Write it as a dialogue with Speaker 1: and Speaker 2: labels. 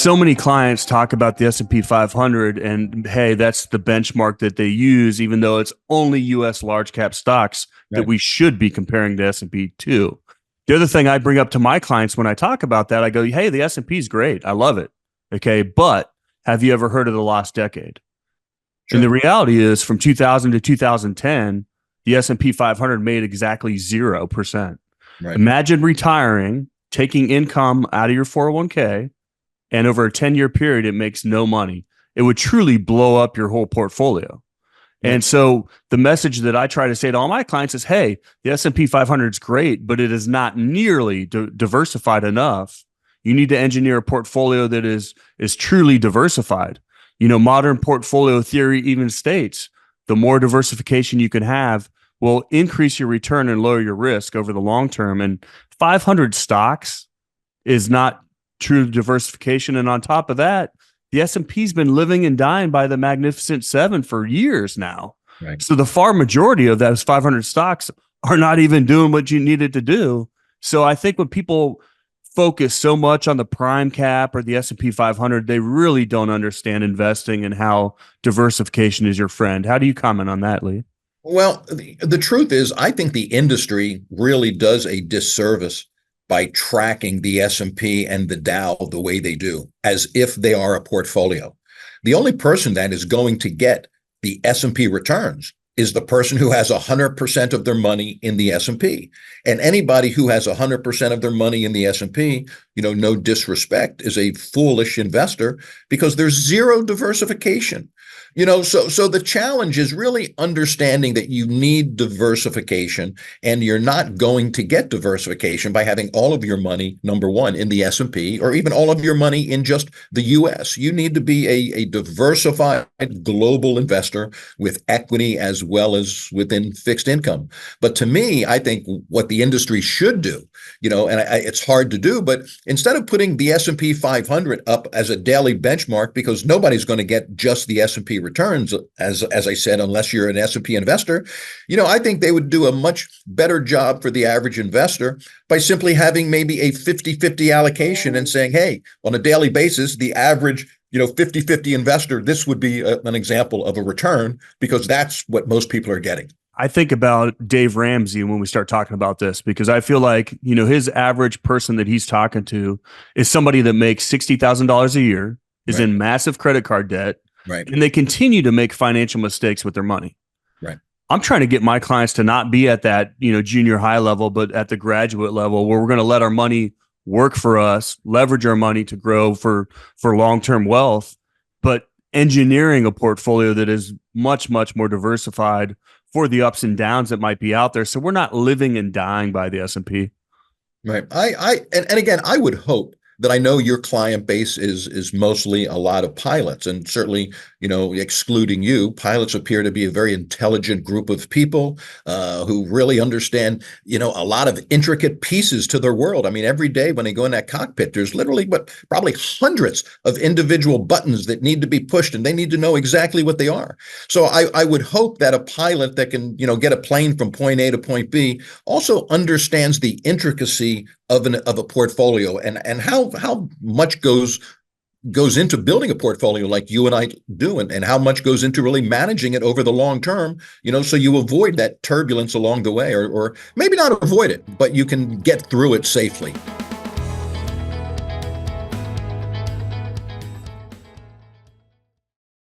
Speaker 1: so many clients talk about the S&P 500 and hey, that's the benchmark that they use, even though it's only US large cap stocks that
Speaker 2: Right.
Speaker 1: we should be comparing the S&P to. The other thing I bring up to my clients when I talk about that, I go, hey, the S&P is great. I love it. Okay. But have you ever heard of the lost decade? And the
Speaker 2: Sure.
Speaker 1: reality is from 2000 to 2010, the S&P 500 made exactly 0%.
Speaker 2: Right.
Speaker 1: Imagine retiring, taking income out of your 401k, and over a 10-year period, it makes no money. It would truly blow up your whole portfolio.
Speaker 2: Right.
Speaker 1: And so the message that I try to say to all my clients is, hey, the S&P 500 is great, but it is not nearly diversified enough. You need to engineer a portfolio that is truly diversified. You know, modern portfolio theory even states the more diversification you can have will increase your return and lower your risk over the long term. And 500 stocks is not true diversification. And on top of that, the S&P's been living and dying by the Magnificent Seven for years now.
Speaker 2: Right.
Speaker 1: So the far majority of those 500 stocks are not even doing what you needed to do. So I think when people focus so much on the prime cap or the S&P 500, they really don't understand investing and how diversification is your friend. How do you comment on that, Lee?
Speaker 2: Well, the truth is, I think the industry really does a disservice by tracking the S&P and the Dow the way they do, as if they are a portfolio. The only person that is going to get the S&P returns is the person who has 100% of their money in the S&P. And anybody who has 100% of their money in the S&P, no disrespect, is a foolish investor because there's zero diversification. So the challenge is really understanding that you need diversification, and you're not going to get diversification by having all of your money, number one, in the S&P, or even all of your money in just the US. You need to be a diversified global investor with equity as well as within fixed income. But to me, I think what the industry should do, it's hard to do, but instead of putting the S&P 500 up as a daily benchmark, because nobody's going to get just the S&P returns, as I said, unless you're an S&P investor, I think they would do a much better job for the average investor by simply having maybe a 50-50 allocation and saying, hey, on a daily basis, the average 50-50 investor, this would be an example of a return, because that's what most people are getting.
Speaker 1: I think about Dave Ramsey when we start talking about this, because I feel like, his average person that he's talking to is somebody that makes $60,000 a year, is
Speaker 2: Right.
Speaker 1: in massive credit card debt,
Speaker 2: Right.
Speaker 1: and they continue to make financial mistakes with their money.
Speaker 2: Right.
Speaker 1: I'm trying to get my clients to not be at that, junior high level, but at the graduate level where we're going to let our money work for us, leverage our money to grow for long-term wealth, but engineering a portfolio that is much, much more diversified for the ups and downs that might be out there. So we're not living and dying by the S&P.
Speaker 2: Right. And again, I would hope that, I know your client base is mostly a lot of pilots, and certainly, excluding you, pilots appear to be a very intelligent group of people who really understand, a lot of intricate pieces to their world. I mean, every day when they go in that cockpit, there's literally probably hundreds of individual buttons that need to be pushed, and they need to know exactly what they are. So I would hope that a pilot that can, get a plane from point A to point B also understands the intricacy of a portfolio, and how much goes into building a portfolio like you and I do, and how much goes into really managing it over the long term, so you avoid that turbulence along the way, or maybe not avoid it, but you can get through it safely.